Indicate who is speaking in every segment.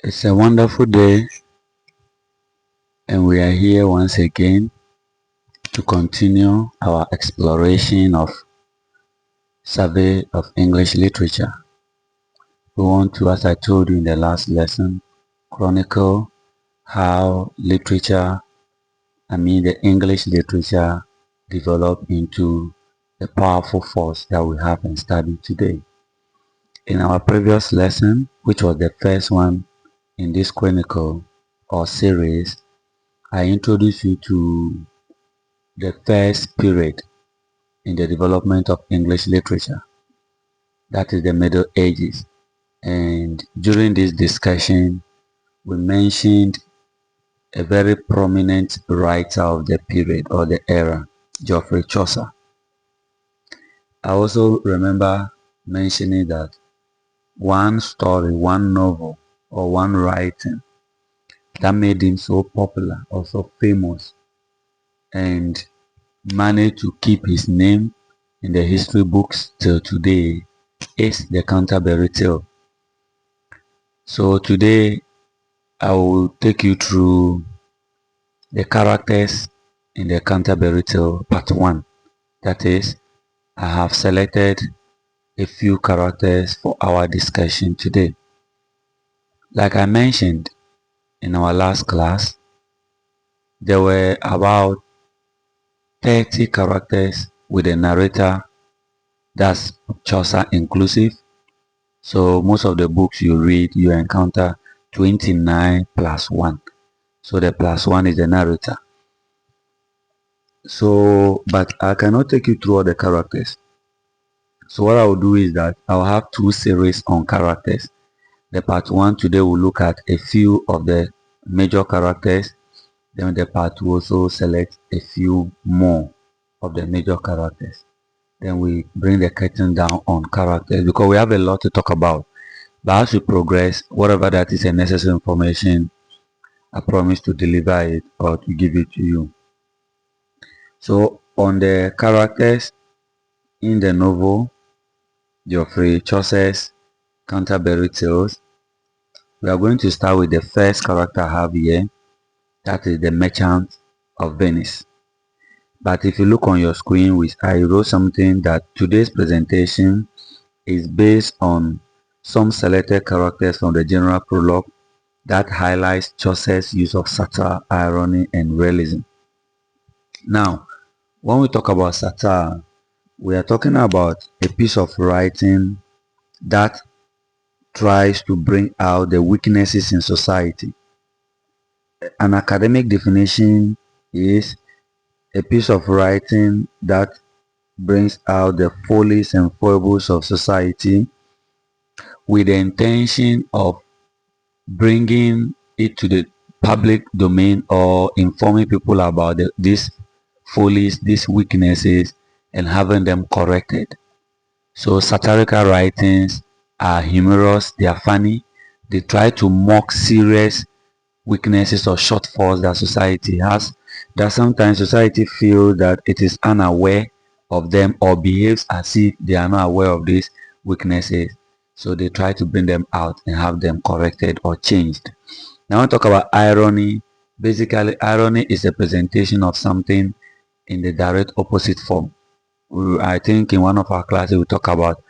Speaker 1: It's a wonderful day, and we are here once again to continue our exploration of survey of English literature. We want to, as I told you in the last lesson, chronicle how the English literature developed into the powerful force that we have in study today. In our previous lesson, which was the first one in this chronicle or series, I introduced you to the first period in the development of English literature, that is the Middle Ages. And during this discussion, we mentioned a very prominent writer of the period or the era, Geoffrey Chaucer. I also remember mentioning that one story, one novel, or one writing that made him so popular or so famous and managed to keep his name in the history books till today is the Canterbury Tale. So today I will take you through the characters in the Canterbury Tale part 1. That is, I have selected a few characters for our discussion today. Like I mentioned in our last class, there were about 30 characters with a narrator, that's Chaucer inclusive. So most of the books you read, you encounter 29 plus 1. So the plus 1 is the narrator. So, but I cannot take you through all the characters. So what I will do is that I'll have two series on characters. The part 1 today will look at a few of the major characters. Then the part 2 also select a few more of the major characters. Then we bring the curtain down on characters because we have a lot to talk about. But as we progress, whatever that is a necessary information, I promise to deliver it or to give it to you. So on the characters in the novel, Geoffrey Chaucer's Canterbury Tales, we are going to start with the first character I have here, that is the Merchant of Venice. But if you look on your screen, I wrote something that today's presentation is based on some selected characters from the general prologue that highlights Chaucer's use of satire, irony, and realism. Now, when we talk about satire, we are talking about a piece of writing that tries to bring out the weaknesses in society. An academic definition is a piece of writing that brings out the follies and foibles of society with the intention of bringing it to the public domain or informing people about these follies, these weaknesses, and having them corrected. So satirical writings are humorous, they are funny, they try to mock serious weaknesses or shortfalls that society has, that sometimes society feels that it is unaware of them or behaves as if they are not aware of these weaknesses. So they try to bring them out and have them corrected or changed. Now I want to talk about irony. Basically, irony is a presentation of something in the direct opposite form. I think in one of our classes we talk about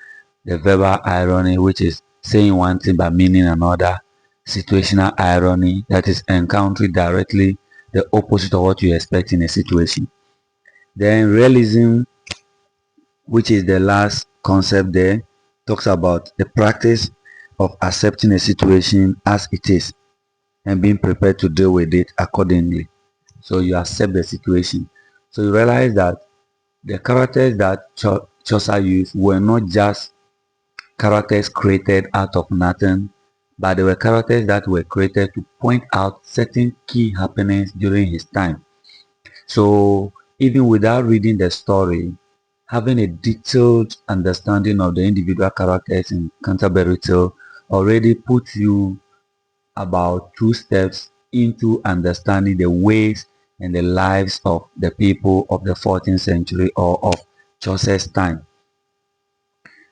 Speaker 1: the verbal irony, which is saying one thing but meaning another. Situational irony, that is encountering directly the opposite of what you expect in a situation. Then realism, which is the last concept there, talks about the practice of accepting a situation as it is and being prepared to deal with it accordingly. So you accept the situation. So you realize that the characters that Chaucer used were not just characters created out of nothing, but they were characters that were created to point out certain key happenings during his time. So even without reading the story, having a detailed understanding of the individual characters in Canterbury Tale already puts you about 2 steps into understanding the ways and the lives of the people of the 14th century or of Chaucer's time.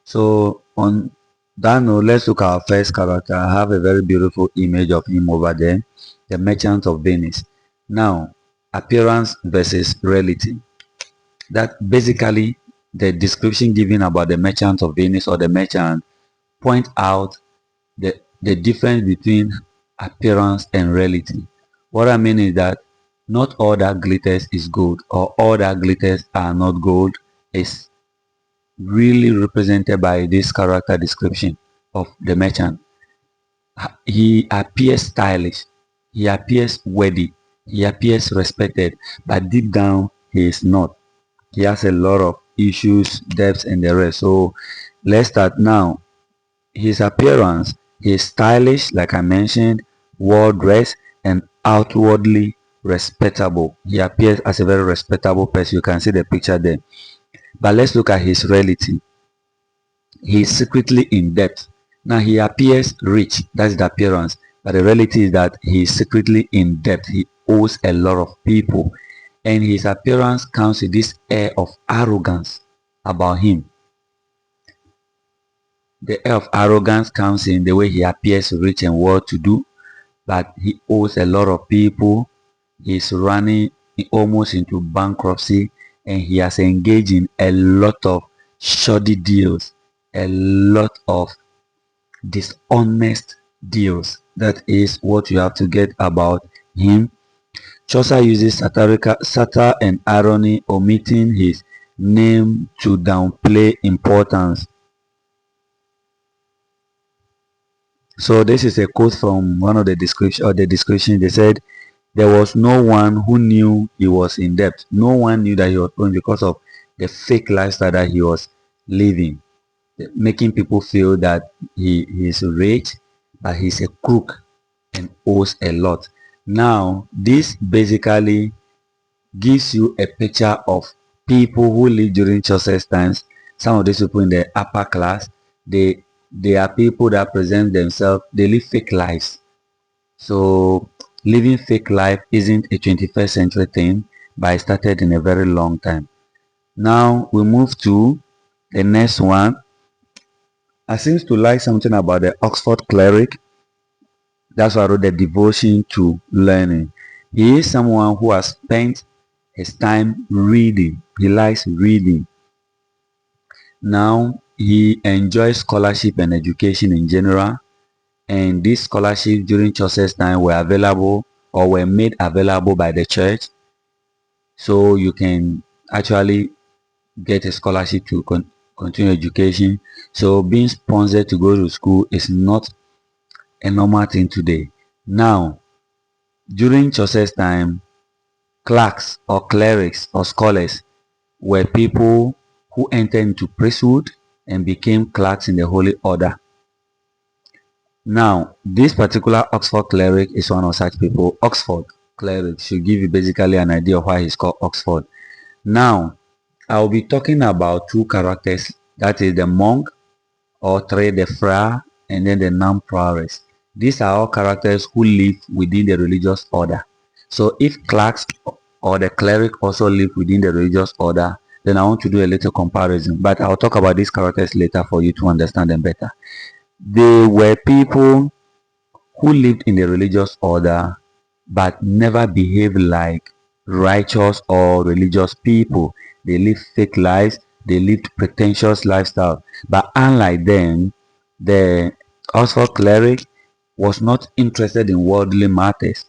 Speaker 1: So on Now let's look at our first character. I have a very beautiful image of him over there, the Merchant of Venice. Now, appearance versus reality. That basically the description given about the Merchant of Venice or the merchant point out the difference between appearance and reality. What I mean is that not all that glitters is gold, or all that glitters are not gold is really represented by this character description of the merchant. He appears stylish, he appears worthy, he appears respected, but deep down he is not. He has a lot of issues, debts, and the rest. So let's start now. His appearance, he is stylish, like I mentioned, well dressed, and outwardly respectable. He appears as a very respectable person. You can see the picture there. But let's look at his reality. He is secretly in debt. Now he appears rich, that's the appearance, but the reality is that he is secretly in debt. He owes a lot of people, and his appearance comes with this air of arrogance about him. The air of arrogance comes in the way he appears rich and well-to-do, but he owes a lot of people. He's running almost into bankruptcy, and he has engaged in a lot of shoddy deals, a lot of dishonest deals. That is what you have to get about him. Chaucer uses satire and irony, omitting his name to downplay importance. So this is a quote from one of the description. They said there was no one who knew he was in debt. No one knew that he was owing because of the fake lifestyle that he was living, making people feel that he is rich, but he's a crook and owes a lot. Now, this basically gives you a picture of people who lived during Chaucer's times. Some of these people in the upper class, they are people that present themselves, they live fake lives. So living fake life isn't a 21st century thing, but it started in a very long time. Now we move to the next one. I seem to like something about the Oxford cleric. That's why I wrote the devotion to learning. He is someone who has spent his time reading. He likes reading. Now he enjoys scholarship and education in general. And these scholarships during Chaucer's time were available or were made available by the church. So you can actually get a scholarship to continue education. So being sponsored to go to school is not a normal thing today. Now, during Chaucer's time, clerks or clerics or scholars were people who entered into priesthood and became clerks in the holy order. Now, this particular Oxford cleric is one of such people. Oxford cleric should give you basically an idea of why he's called Oxford. Now, I'll be talking about two characters, that is the monk, or three, the friar, and then the non-prioress. These are all characters who live within the religious order. So if clerks or the cleric also live within the religious order, then I want to do a little comparison. But I'll talk about these characters later for you to understand them better. They were people who lived in the religious order but never behaved like righteous or religious people. They lived fake lives, they lived pretentious lifestyle. But unlike them, the Oxford cleric was not interested in worldly matters.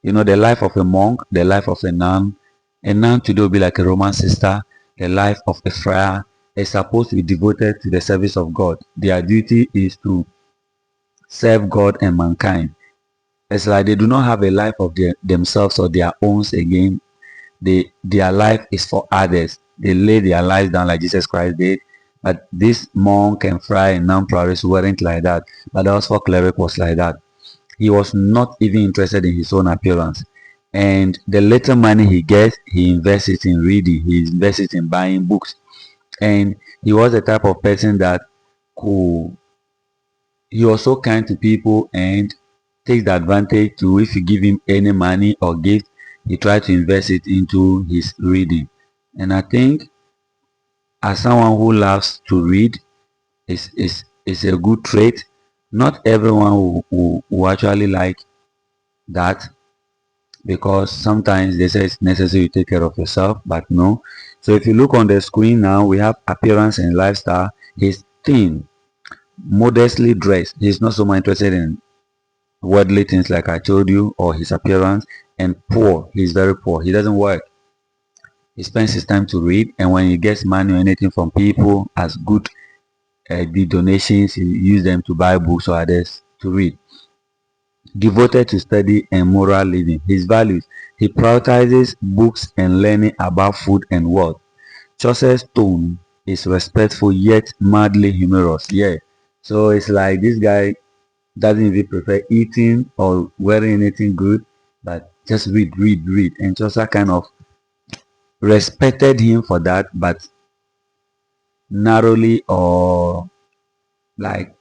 Speaker 1: You know, the life of a monk, the life of a nun today will be like a Roman sister. The life of a friar is supposed to be devoted to the service of God. Their duty is to serve God and mankind. It's like they do not have a life of themselves or their own again. Their life is for others. They lay their lives down like Jesus Christ did. But this monk and friar and non-priorists weren't like that. But the Oxford cleric was like that. He was not even interested in his own appearance. And the little money he gets, he invests it in reading. He invests it in buying books. And he was the type of person that could, he was so kind to people and takes the advantage to, if you give him any money or gift, he tries to invest it into his reading. And I think as someone who loves to read, It's a good trait. Not everyone will actually like that, because sometimes they say it's necessary to take care of yourself, but no. So if you look on the screen now, we have appearance and lifestyle. He's thin, modestly dressed. He's not so much interested in worldly things like I told you, or his appearance. And poor, he's very poor. He doesn't work. He spends his time to read, and when he gets money or anything from people as good the donations, he use them to buy books or others to read. Devoted to study and moral living. His values: he prioritizes books and learning about food and wealth. Chaucer's tone is respectful yet mildly humorous. Yeah. So it's like this guy doesn't even prefer eating or wearing anything good, but just read, read, read. And Chaucer kind of respected him for that, but narrowly or like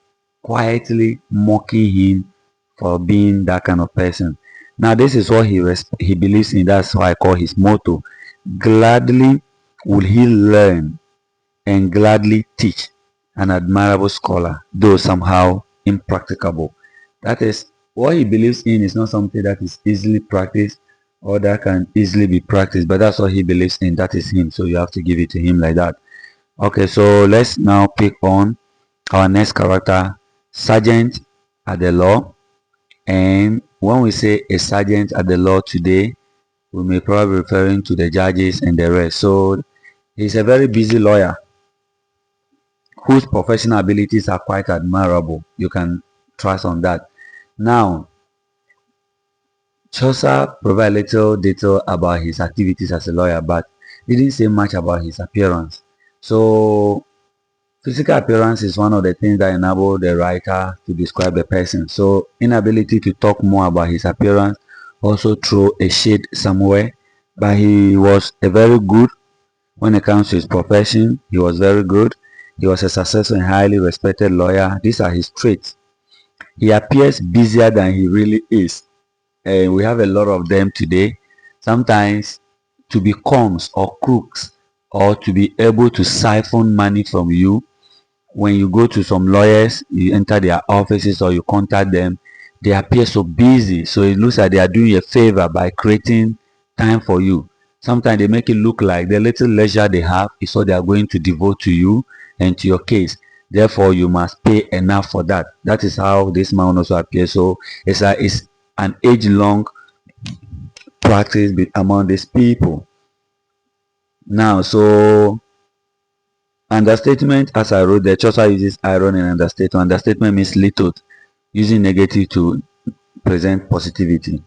Speaker 1: quietly mocking him for being that kind of person. Now, this is what he believes in. That's why I call his motto. Gladly will he learn and gladly teach, an admirable scholar, though somehow impracticable. That is what he believes in, is not something that is easily practiced or that can easily be practiced, but that's what he believes in. That is him. So you have to give it to him like that. Okay, so let's now pick on our next character, Sergeant at the law. And when we say a sergeant at the law today, we may probably be referring to the judges and the rest. So he's a very busy lawyer whose professional abilities are quite admirable. You can trust on that. Now, Chaucer provides little detail about his activities as a lawyer, but didn't say much about his appearance. So physical appearance is one of the things that enable the writer to describe a person. So inability to talk more about his appearance also throw a shade somewhere. But he was a very good when it comes to his profession. He was very good. He was a successful and highly respected lawyer. These are his traits. He appears busier than he really is. And we have a lot of them today. Sometimes to be cons or crooks, or to be able to siphon money from you, when you go to some lawyers, you enter their offices or you contact them, they appear so busy. So it looks like they are doing you a favor by creating time for you. Sometimes they make it look like the little leisure they have is what they are going to devote to you and to your case. Therefore, you must pay enough for that. That is how this man also appears. So it's an age-long practice among these people. Now, so understatement, as I wrote, the Chaucer uses irony and understatement. Understatement means little, using negative to present positivity.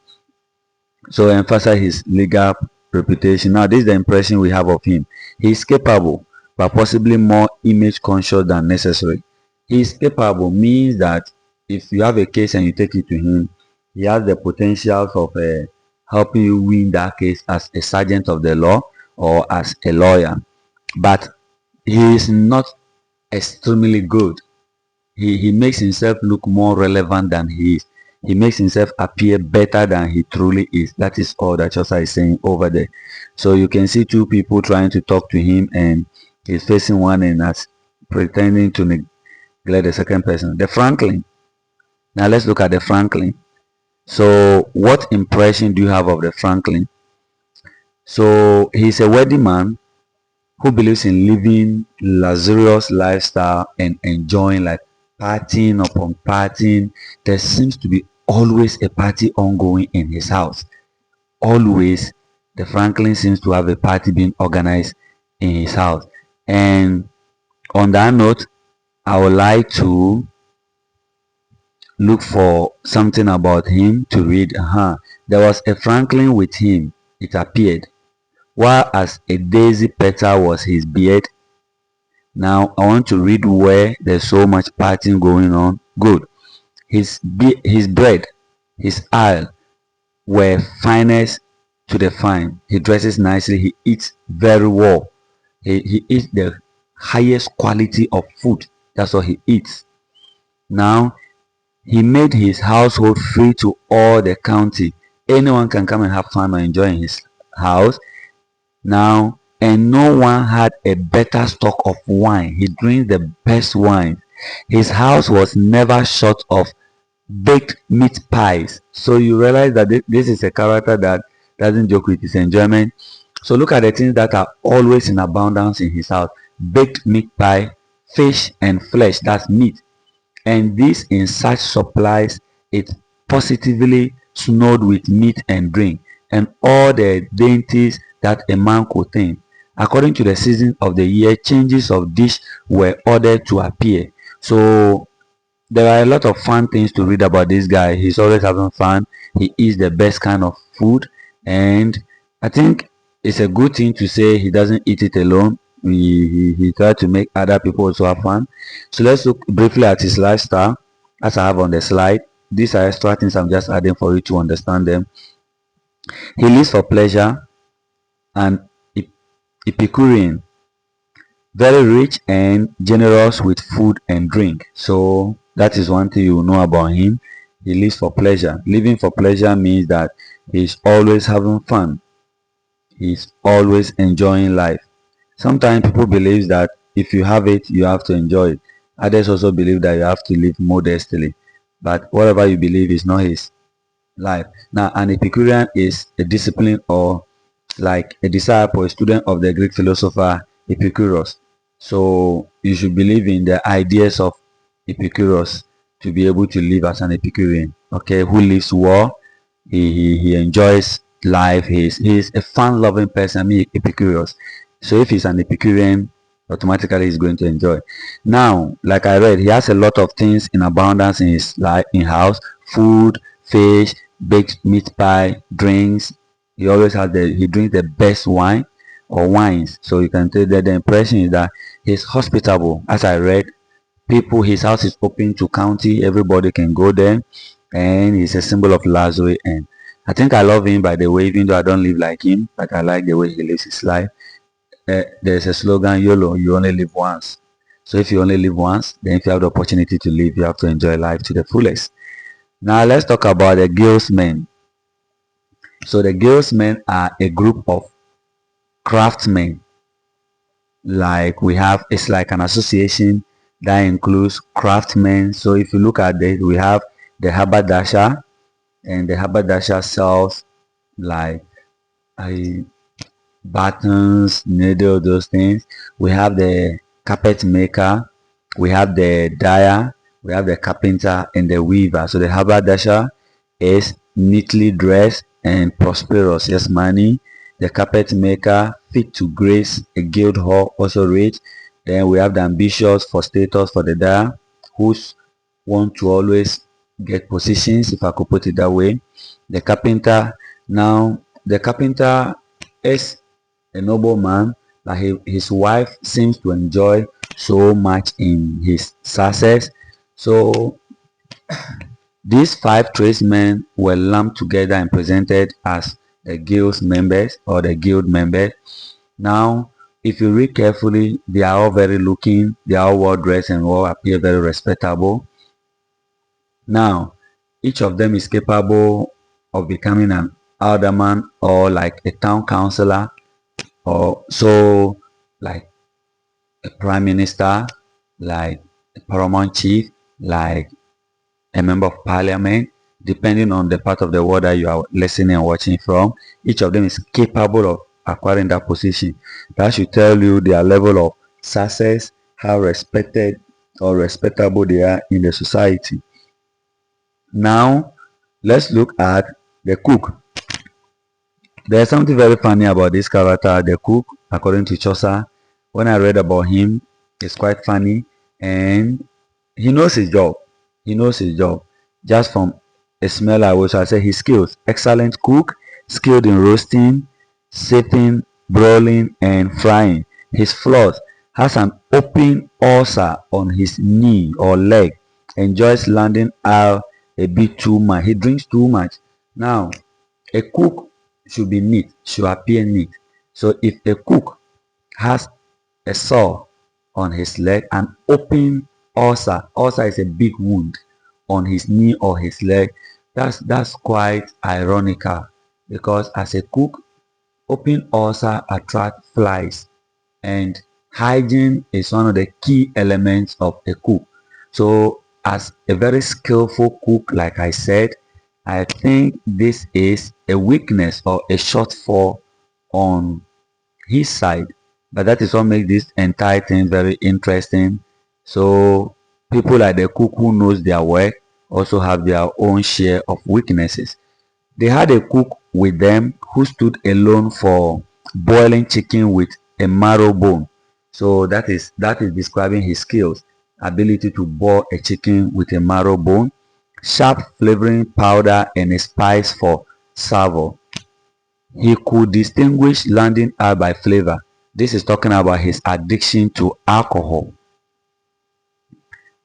Speaker 1: So emphasize his legal reputation. Now, this is the impression we have of him. He is capable, but possibly more image conscious than necessary. He is capable means that if you have a case and you take it to him, he has the potential of helping you win that case as a sergeant of the law or as a lawyer. But he is not extremely good. He makes himself look more relevant than he is. He makes himself appear better than he truly is. That is all that Chaucer is saying over there. So you can see two people trying to talk to him, and he's facing one and as pretending to neglect the second person. The Franklin. Now let's look at the Franklin. So what impression do you have of the Franklin? So he's a wealthy man who believes in living luxurious lifestyle and enjoying like partying upon partying. There seems to be always a party ongoing in his house. Always, the Franklin seems to have a party being organized in his house. And on that note, I would like to look for something about him to read. There was a Franklin with him, it appeared, while as a daisy petal was his beard. Now I want to read where there's so much partying going on. Good. His bread, his aisle were finest to the fine. He dresses nicely. He eats very well. He eats the highest quality of food. That's what he eats. Now he made his household free to all the county. Anyone can come and have fun or enjoy in his house. Now, and no one had a better stock of wine. He drinks the best wine. His house was never short of baked meat pies. So you realize that this is a character that doesn't joke with his enjoyment. So look at the things that are always in abundance in his house: baked meat pie, fish and flesh, that's meat. And this in such supplies, it positively snowed with meat and drink, and all the dainties that a man could think. According to the season of the year, changes of dish were ordered to appear. So there are a lot of fun things to read about this guy. He's always having fun. He eats the best kind of food, and I think it's a good thing to say he doesn't eat it alone. He tried to make other people also have fun. So let's look briefly at his lifestyle as I have on the slide. These are extra things I'm just adding for you to understand them. He lives for pleasure and Epicurean, very rich and generous with food and drink. So that is one thing you know about him. He lives for pleasure. Living for pleasure means that he's always having fun. He's always enjoying life. Sometimes people believe that if you have it, you have to enjoy it. Others also believe that you have to live modestly. But whatever you believe is not his life. Now, an Epicurean is a discipline or like a disciple, a student of the Greek philosopher Epicurus. So you should believe in the ideas of Epicurus to be able to live as an Epicurean. Okay, who lives well, he enjoys life. He's a fun-loving person. I mean, Epicurus. So if he's an Epicurean, automatically he's going to enjoy. Now, like I read, he has a lot of things in abundance in his life, in house: food, fish, baked meat pie, drinks. He always has he drinks the best wine or wines. So you can tell that the impression is that he's hospitable. As I read, his house is open to county, everybody can go there, and he's a symbol of luxury. And I think I love him by the way, even though I don't live like him, but I like the way he lives his life. There's a slogan: YOLO, you only live once. So if you only live once, then if you have the opportunity to live, you have to enjoy life to the fullest. Now let's talk about the Guildsmen. So the Guildsmen are a group of craftsmen. Like we have, it's like an association that includes craftsmen. So if you look at it, we have the haberdasher, and the haberdasher sells like I buttons, needle, those things. We have the carpet maker, we have the dyer, we have the carpenter and the weaver. So the haberdasher is neatly dressed and prosperous, yes, money. The carpet maker fit to grace a guild hall, also rich. Then we have the ambitious for status for the dyer, who want to always get positions, if I could put it that way. The carpenter, now the carpenter is a nobleman that his wife seems to enjoy so much in his success. So these five tradesmen were lumped together and presented as the guild's members or the guild members. Now, if you read carefully, they are all very looking, they are all well dressed and all appear very respectable. Now, each of them is capable of becoming an alderman or like a town councillor, or so like a prime minister, like a paramount chief, like a member of parliament, depending on the part of the world that you are listening and watching from. Each of them is capable of acquiring that position. That should tell you their level of success, how respected or respectable they are in the society. Now, let's look at the cook. There's something very funny about this character, the cook, according to Chaucer. When I read about him, it's quite funny, and he knows his job. He knows his job. Just from a smell I was, I say his skills. Excellent cook, skilled in roasting, sipping, broiling, and frying. His flaws: has an open ulcer on his knee or leg. Enjoys landing out a bit too much. He drinks too much. Now, a cook should be neat, should appear neat. So if a cook has a sore on his leg, an open ulcer is a big wound on his knee or his leg, that's quite ironical, because as a cook, open ulcer attract flies, and hygiene is one of the key elements of a cook. So as a very skillful cook, like I said, I think this is a weakness or a shortfall on his side. But that is what makes this entire thing very interesting. So people like the cook who knows their work also have their own share of weaknesses. They had a cook with them who stood alone for boiling chicken with a marrow bone. So that is describing his skills, ability to boil a chicken with a marrow bone, sharp flavoring powder and a spice for savour. He could distinguish landing out by flavor. This is talking about his addiction to alcohol.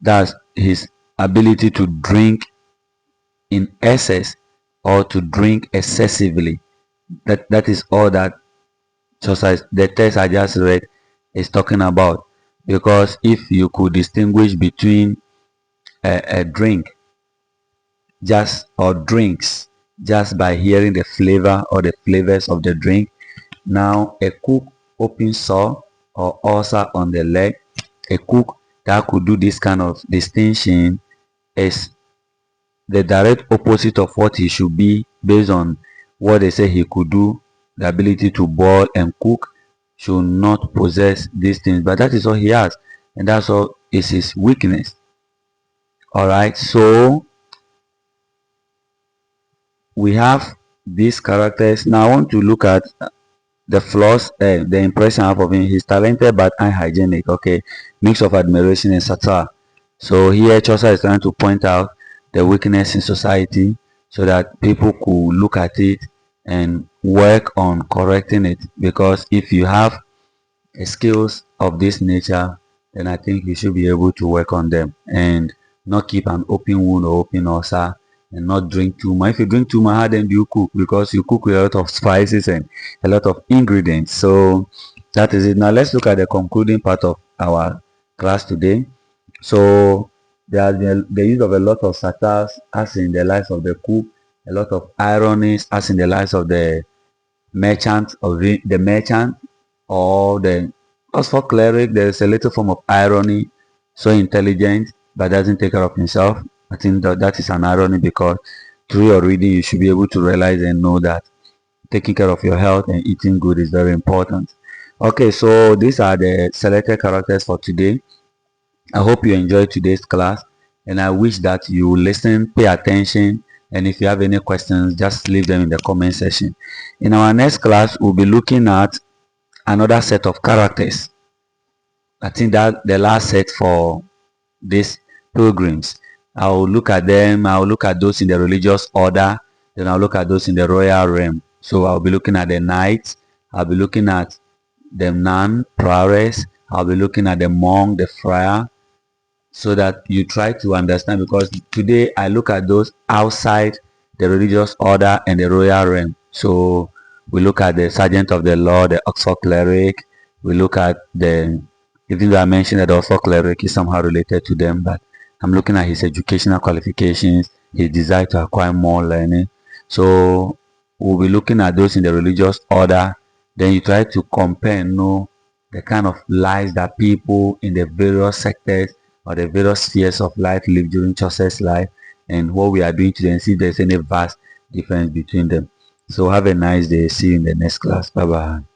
Speaker 1: That's his ability to drink in excess or to drink excessively. That is all that just as the text I just read is talking about. Because if you could distinguish between a drink just or drinks just by hearing the flavor or the flavors of the drink, now a cook open sore or ulcer on the leg, a cook that could do this kind of distinction is the direct opposite of what he should be based on what they say he could do. The ability to boil and cook should not possess these things, but that is all he has, and that's all is his weakness. All right, so we have these characters. Now I want to look at the flaws, the impression I have of him. He's talented but unhygienic. Okay, mix of admiration and satire. So here Chaucer is trying to point out the weakness in society so that people could look at it and work on correcting it. Because if you have skills of this nature, then I think you should be able to work on them and not keep an open wound or open ulcer and not drink too much. If you drink too much, how then do you cook? Because you cook with a lot of spices and a lot of ingredients. So that is it. Now let's look at the concluding part of our class today. So there has been the use of a lot of satires as in the lives of the cook, a lot of ironies as in the lives of the merchant or the merchant or the also cleric. There is a little form of irony, so intelligent but doesn't take care of himself. I think that is an irony because through your reading you should be able to realize and know that taking care of your health and eating good is very important. Okay, so these are the selected characters for today. I hope you enjoyed today's class and I wish that you listen, pay attention, and if you have any questions, just leave them in the comment section. In our next class, we'll be looking at another set of characters. I think that the last set for these pilgrims. I'll look at them, I'll look at those in the religious order, then I'll look at those in the royal realm. So I'll be looking at the knights, I'll be looking at the nun, prioress, I'll be looking at the monk, the friar, so that you try to understand, because today I look at those outside the religious order and the royal realm. So we look at the sergeant of the law, the Oxford cleric, we look at the, even though I mentioned that the Oxford cleric is somehow related to them, but I'm looking at his educational qualifications, his desire to acquire more learning. So we'll be looking at those in the religious order. Then you try to compare and know the kind of lives that people in the various sectors or the various spheres of life live during Chaucer's life and what we are doing today, and see if there's any vast difference between them. So have a nice day. See you in the next class. Bye bye.